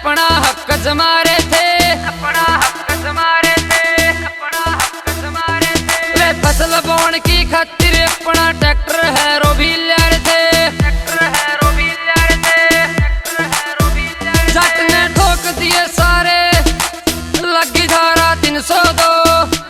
अपना हक जमा रहे थे, अपना हक जमा रहे थे, अपना हक जमा रहे थे। वे फसल बोने की खातिर अपना ट्रैक्टर है रो भी ले रहे थे, ट्रैक्टर है रो भी ले रहे थे, ट्रैक्टर है रो भी ले रहे थे। जट ने ठोक दिए सारे लगी धारा 302,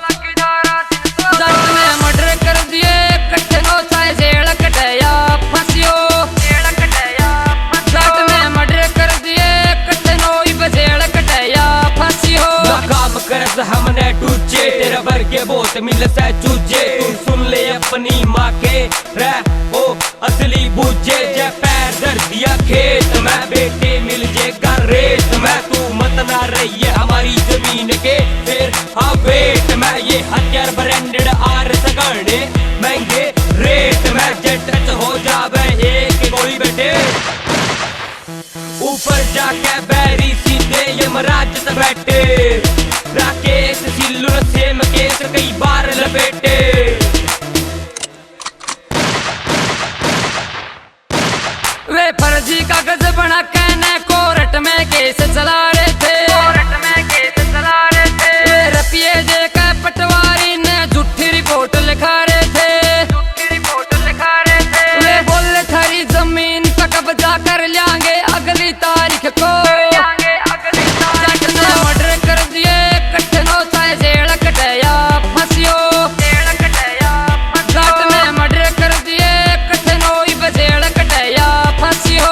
लगी धारा 302। जट ने मर्डर कर दिए कट्ठे नो चाहे जेल कटया फंसियो, जेल कटया फंसियो। जट ने मर्डर कर दिए कट्ठे नो जेल कटया फंसियो। काम करस हमने टूचे तेरे भर के बोत मिल से चूचे। तू सुन ले अपनी माँ के रह ओ असली बूझे। जे पैर धर दिया खेत में बेटे मिल जेगा रेत में। तू मत ना रही है हमारी जमीन के फिर हाँ वेट में। ये हथियार ब्रांडेड आर सगड़े महंगे रेट में। जे टच हो जावे एक गोली बेटे ऊपर जाके बैरी सीधे यमराज से बैठे। राकेश सिल्लू सेम केस कई बार लपेटे। वे फर्जी कागज बना कहने कोर्ट में केस चला रहे थे, कोर्ट में केस चला रहे थे। वे रपिए जे का पटवारी ने झूठी रिपोर्ट लिखा रहे थे, झूठी रिपोर्ट लिखा रहे थे। वे बोले थारी जमीन का कब्जा कर लेंगे अगली तारीख को, जट ने मर्डर कर दिए कट्ठे नो चाहे जेल कटया फंसियो, जेल कटया फंसियो। जट ने मर्डर कर दिए कट्ठे नो जेल कटया फंसियो।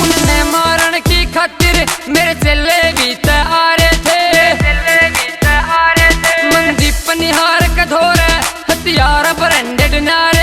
उन्हें मारन की खातिर मेरे चेले भी आ रहे थे, चेले भी आ रहे थे। मंदीप निहार कठोर हथियार ब्रांडेड नारे